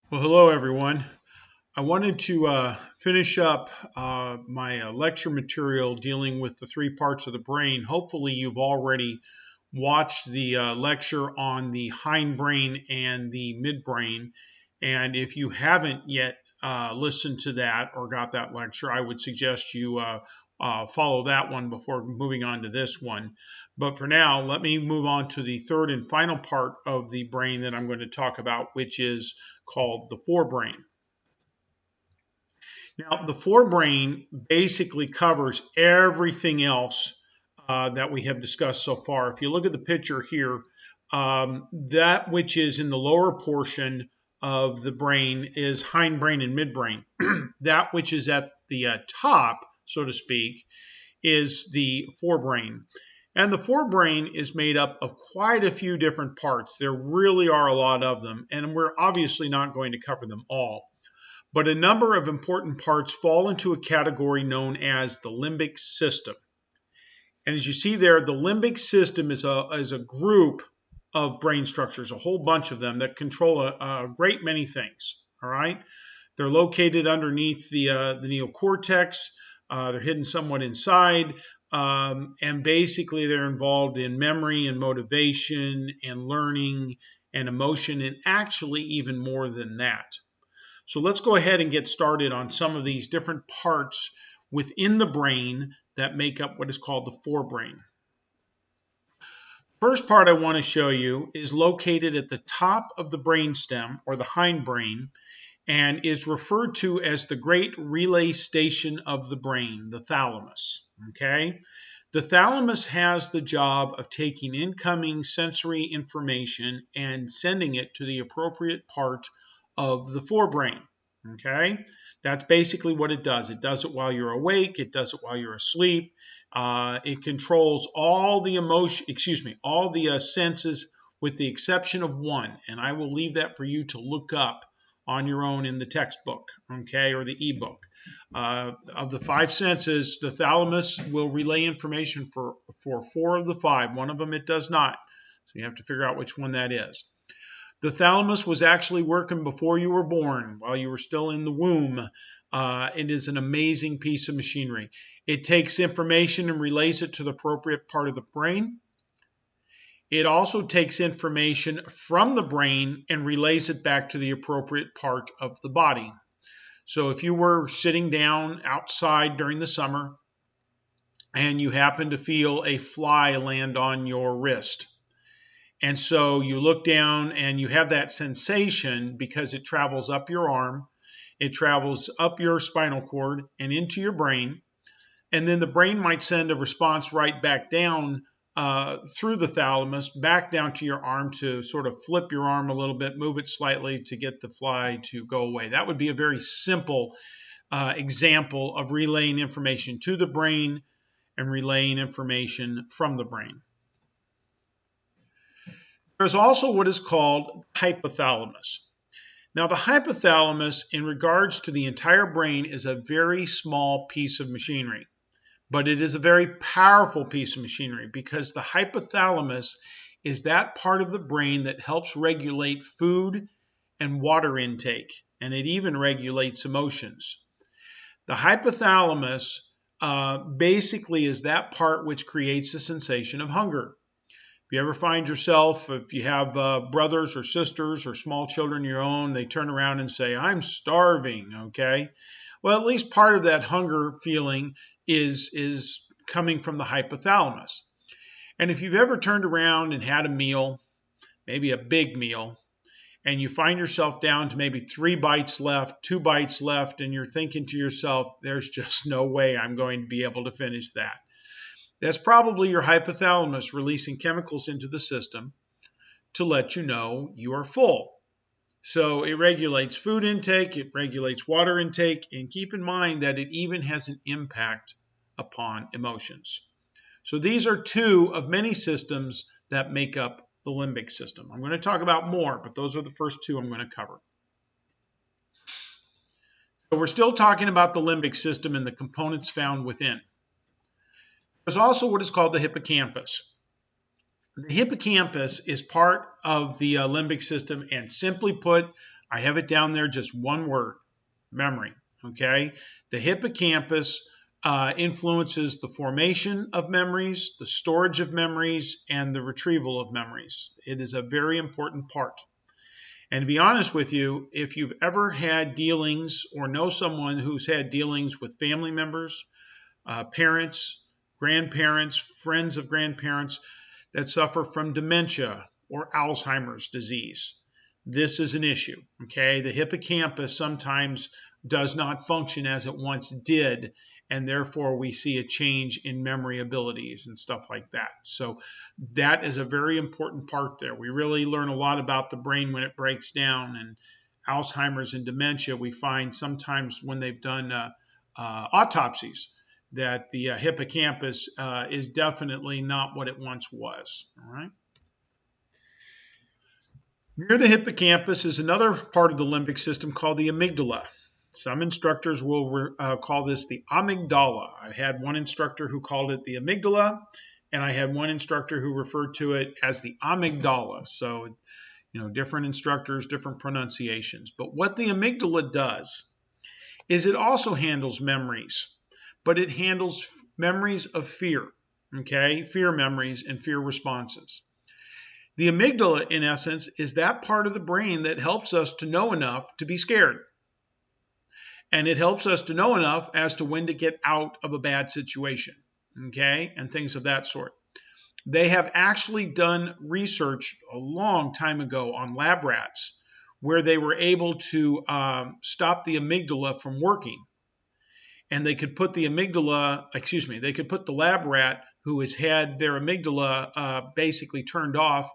Well, hello everyone. I wanted to finish up my lecture material dealing with the three parts of the brain. Hopefully, you've already watched the lecture on the hindbrain and the midbrain. And if you haven't yet listened to that or got that lecture, I would suggest you follow that one before moving on to this one. But for now, let me move on to the third and final part of the brain that I'm going to talk about, which is called the forebrain. Now, the forebrain basically covers everything else that we have discussed so far. If you look at the picture here, that which is in the lower portion of the brain is hindbrain and midbrain. That which is at the top, so to speak, is the forebrain. And the forebrain is made up of quite a few different parts. There really are a lot of them, and we're obviously not going to cover them all. But a number of important parts fall into a category known as the limbic system. And as you see there, the limbic system is a group of brain structures, a whole bunch of them that control a great many things. All right, they're located underneath the neocortex. They're hidden somewhat inside, and basically they're involved in memory and motivation and learning and emotion, and actually even more than that. So let's go ahead and get started on some of these different parts within the brain that make up what is called the forebrain. First part I want to show you is located at the top of the brainstem, or the hindbrain, and is referred to as the great relay station of the brain, the thalamus. Okay? The thalamus has the job of taking incoming sensory information and sending it to the appropriate part of the forebrain. Okay, that's basically what it does. It does it while you're awake. It does it while you're asleep. It controls all the all the senses with the exception of one, and I will leave that for you to look up on your own in the textbook, okay, or the ebook. Of the five senses, the thalamus will relay information for four of the five. One of them it does not. So you have to figure out which one that is. The thalamus was actually working before you were born, while you were still in the womb. It is an amazing piece of machinery. It takes information and relays it to the appropriate part of the brain. It also takes information from the brain and relays it back to the appropriate part of the body. So if you were sitting down outside during the summer and you happen to feel a fly land on your wrist, and so you look down and you have that sensation because it travels up your arm, it travels up your spinal cord and into your brain. And then the brain might send a response right back down through the thalamus, back down to your arm to sort of flip your arm a little bit, move it slightly to get the fly to go away. That would be a very simple example of relaying information to the brain and relaying information from the brain. There's also what is called hypothalamus. Now, the hypothalamus, in regards to the entire brain, is a very small piece of machinery, but it is a very powerful piece of machinery because the hypothalamus is that part of the brain that helps regulate food and water intake, and it even regulates emotions. The hypothalamus basically is that part which creates the sensation of hunger. If you ever find yourself, if you have brothers or sisters or small children of your own, they turn around and say, "I'm starving," okay? Well, at least part of that hunger feeling is coming from the hypothalamus. And if you've ever turned around and had a meal, maybe a big meal, and you find yourself down to maybe 3 bites left, 2 bites left, and you're thinking to yourself, there's just no way I'm going to be able to finish that. That's probably your hypothalamus releasing chemicals into the system to let you know you are full. So it regulates food intake, it regulates water intake, and keep in mind that it even has an impact upon emotions. So these are two of many systems that make up the limbic system. I'm going to talk about more, but those are the first two I'm going to cover. So we're still talking about the limbic system and the components found within. There's also what is called the hippocampus. The hippocampus is part of the limbic system, and simply put, I have it down there, just one word: memory. Okay, the hippocampus influences the formation of memories, the storage of memories, and the retrieval of memories. It is a very important part. And to be honest with you, if you've ever had dealings or know someone who's had dealings with family members, parents, grandparents, friends of grandparents that suffer from dementia or Alzheimer's disease, this is an issue. Okay, the hippocampus sometimes does not function as it once did, and therefore we see a change in memory abilities and stuff like that. So that is a very important part there. We really learn a lot about the brain when it breaks down. And Alzheimer's and dementia, we find sometimes when they've done autopsies that the hippocampus is definitely not what it once was. All right. Near the hippocampus is another part of the limbic system called the amygdala. Some instructors will call this the amygdala. I had one instructor who called it the amygdala, and I had one instructor who referred to it as the amygdala. So, different instructors, different pronunciations. But what the amygdala does is it also handles memories, but it handles memories of fear, okay? Fear memories and fear responses. The amygdala, in essence, is that part of the brain that helps us to know enough to be scared. And it helps us to know enough as to when to get out of a bad situation, okay? And things of that sort. They have actually done research a long time ago on lab rats where they were able to stop the amygdala from working. And they could put the they could put the lab rat who has had their amygdala basically turned off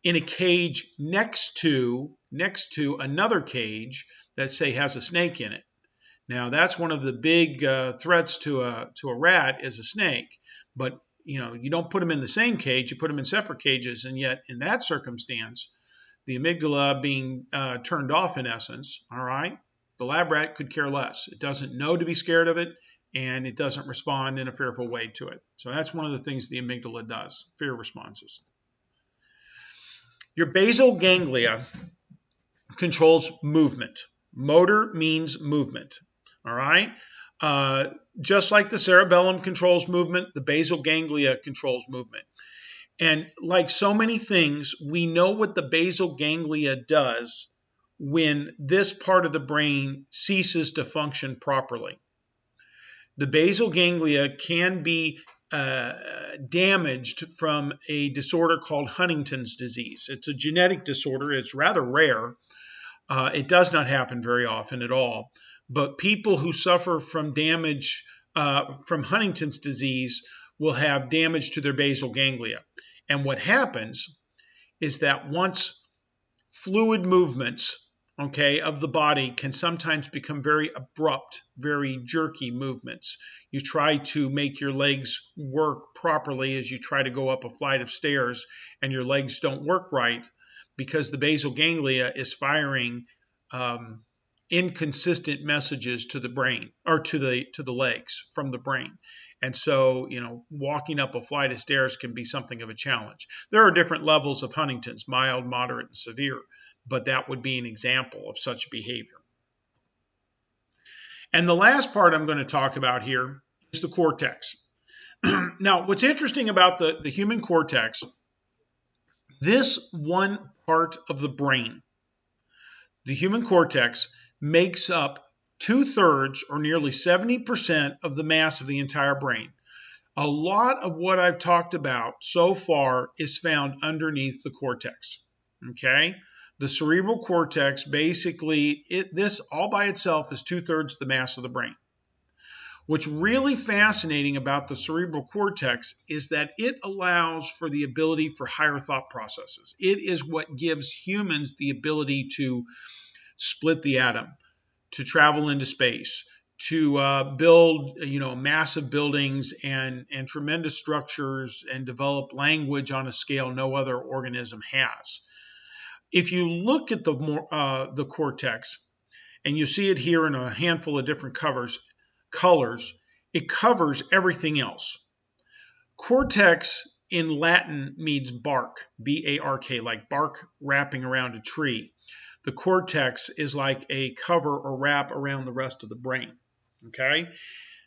in a cage next to another cage that, say, has a snake in it. Now, that's one of the big threats to a rat is a snake. But, you don't put them in the same cage, you put them in separate cages. And yet, in that circumstance, the amygdala being turned off, in essence, all right, the lab rat could care less. It doesn't know to be scared of it, and it doesn't respond in a fearful way to it. So that's one of the things the amygdala does, fear responses. Your basal ganglia controls movement. Motor means movement, all right? Just like the cerebellum controls movement, the basal ganglia controls movement. And like so many things, we know what the basal ganglia does when this part of the brain ceases to function properly. The basal ganglia can be damaged from a disorder called Huntington's disease. It's a genetic disorder. It's rather rare. It does not happen very often at all. But people who suffer from damage from Huntington's disease will have damage to their basal ganglia. And what happens is that once fluid movements, of the body can sometimes become very abrupt, very jerky movements. You try to make your legs work properly as you try to go up a flight of stairs, and your legs don't work right because the basal ganglia is firing inconsistent messages to the brain or to the legs from the brain. And so, walking up a flight of stairs can be something of a challenge. There are different levels of Huntington's, mild, moderate, and severe, but that would be an example of such behavior. And the last part I'm going to talk about here is the cortex. Now, what's interesting about the human cortex, this one part of the brain, the human cortex, makes up 2/3 or nearly 70% of the mass of the entire brain. A lot of what I've talked about so far is found underneath the cortex. Okay? The cerebral cortex, basically, this all by itself is 2/3 the mass of the brain. What's really fascinating about the cerebral cortex is that it allows for the ability for higher thought processes. It is what gives humans the ability to split the atom, to travel into space, to build, massive buildings and tremendous structures and develop language on a scale no other organism has. If you look at the cortex, and you see it here in a handful of different colors, it covers everything else. Cortex in Latin means bark, B-A-R-K, like bark wrapping around a tree. The cortex is like a cover or wrap around the rest of the brain. Okay?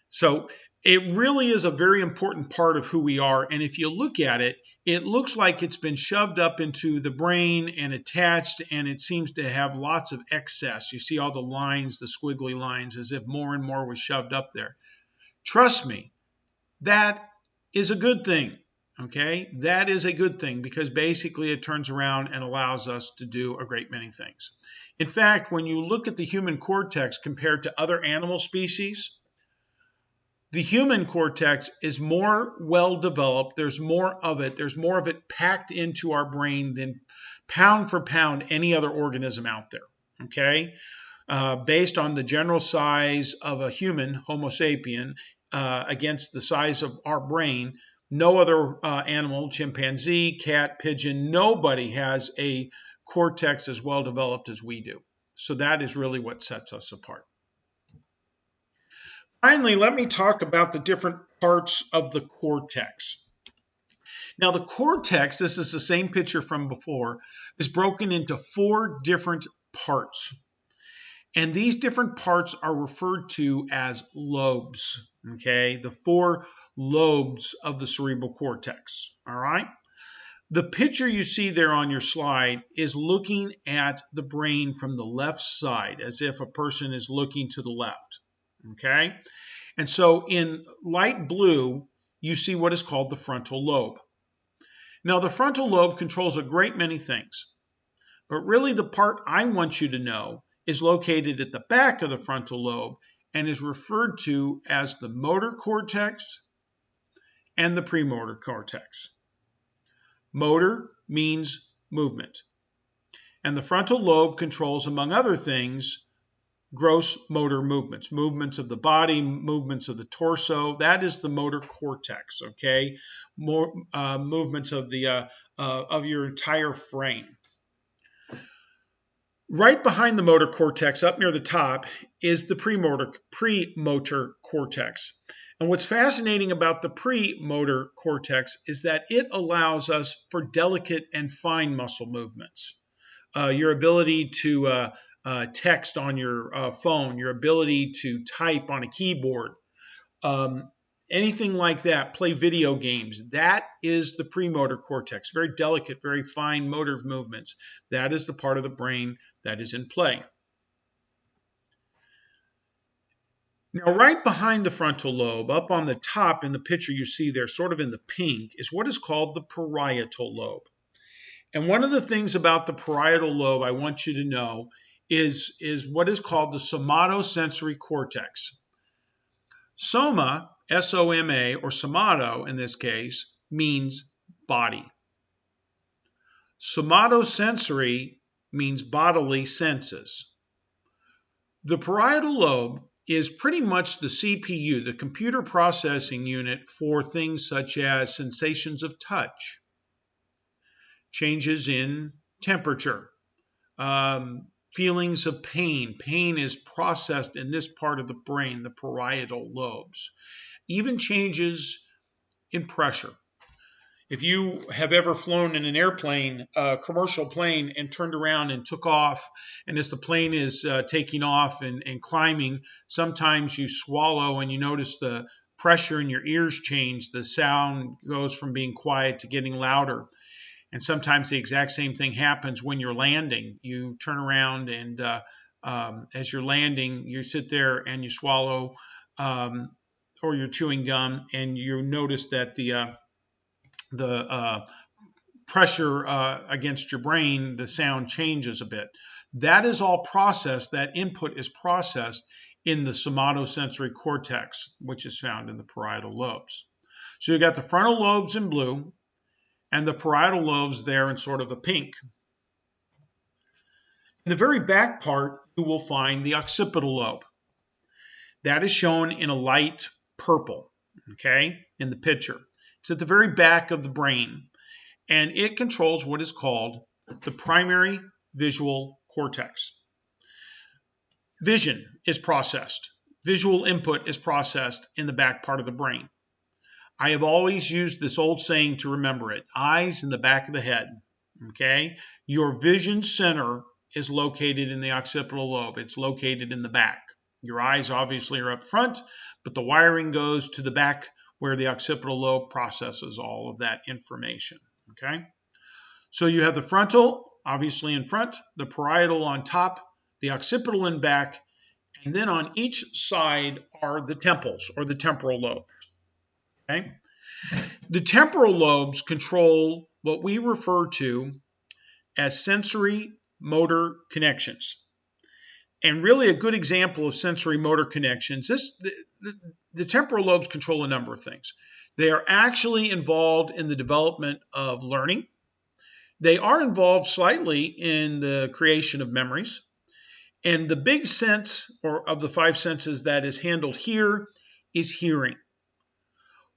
So it really is a very important part of who we are. And if you look at it, it looks like it's been shoved up into the brain and attached, and it seems to have lots of excess. You see all the lines, the squiggly lines, as if more and more was shoved up there. Trust me, that is a good thing. Okay, that is a good thing, because basically it turns around and allows us to do a great many things. In fact, when you look at the human cortex compared to other animal species, the human cortex is more well developed. There's more of it. There's more of it packed into our brain than pound for pound any other organism out there. Okay, based on the general size of a human, Homo sapien, against the size of our brain, no other animal, chimpanzee, cat, pigeon, nobody has a cortex as well developed as we do. So that is really what sets us apart. Finally, let me talk about the different parts of the cortex. Now, the cortex, this is the same picture from before, is broken into 4 different parts. And these different parts are referred to as lobes, okay? The 4 lobes of the cerebral cortex, all right? The picture you see there on your slide is looking at the brain from the left side, as if a person is looking to the left, okay? And so in light blue, you see what is called the frontal lobe. Now, the frontal lobe controls a great many things, but really the part I want you to know is located at the back of the frontal lobe and is referred to as the motor cortex and the premotor cortex. Motor means movement, and the frontal lobe controls, among other things, gross motor movements, movements of the body, movements of the torso. That is the motor cortex, okay? More movements of the of your entire frame. Right behind the motor cortex, up near the top, is the premotor cortex. And what's fascinating about the premotor cortex is that it allows us for delicate and fine muscle movements. Your ability to text on your phone, your ability to type on a keyboard, anything like that, play video games. That is the premotor cortex. Very delicate, very fine motor movements. That is the part of the brain that is in play. Now, right behind the frontal lobe, up on the top in the picture you see there, sort of in the pink, is what is called the parietal lobe. And one of the things about the parietal lobe I want you to know is what is called the somatosensory cortex. Soma, S-O-M-A, or somato in this case, means body. Somatosensory means bodily senses. The parietal lobe is pretty much the CPU, the computer processing unit for things such as sensations of touch, changes in temperature, feelings of pain. Pain is processed in this part of the brain, the parietal lobes. Even changes in pressure. If you have ever flown in an airplane, a commercial plane, and turned around and took off, and as the plane is taking off and climbing, sometimes you swallow and you notice the pressure in your ears change. The sound goes from being quiet to getting louder. And sometimes the exact same thing happens when you're landing. You turn around and as you're landing, you sit there and you swallow or you're chewing gum, and you notice that the pressure against your brain, the sound changes a bit. That is all processed, that input is processed in the somatosensory cortex, which is found in the parietal lobes. So you've got the frontal lobes in blue and the parietal lobes there in sort of a pink. In the very back part, you will find the occipital lobe. That is shown in a light purple, okay, in the picture. It's at the very back of the brain, and it controls what is called the primary visual cortex. Vision is processed. Visual input is processed in the back part of the brain. I have always used this old saying to remember it: eyes in the back of the head. Okay? Your vision center is located in the occipital lobe. It's located in the back. Your eyes obviously are up front, but the wiring goes to the back where the occipital lobe processes all of that information. Okay? So you have the frontal, obviously in front, the parietal on top, the occipital in back, and then on each side are the temples or the temporal lobe. Okay? The temporal lobes control what we refer to as sensory motor connections. And really a good example of sensory motor connections, the temporal lobes control a number of things. They are actually involved in the development of learning. They are involved slightly in the creation of memories. And the big sense of the five senses that is handled here is hearing.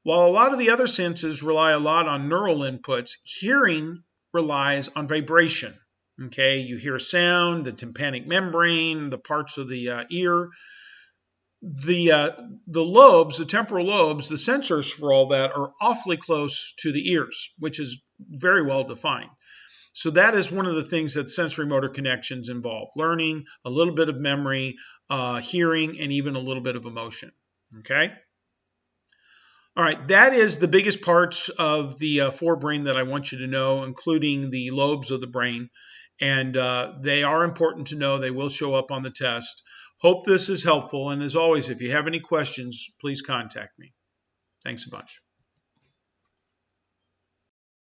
While a lot of the other senses rely a lot on neural inputs, hearing relies on vibration. Okay, you hear sound, the tympanic membrane, the parts of the ear. The lobes, the temporal lobes, the sensors for all that are awfully close to the ears, which is very well defined. So that is one of the things that sensory motor connections involve: learning, a little bit of memory, hearing, and even a little bit of emotion. Okay? All right, that is the biggest parts of the forebrain that I want you to know, including the lobes of the brain. And they are important to know. They will show up on the test. Hope this is helpful. And as always, if you have any questions, please contact me. Thanks a bunch.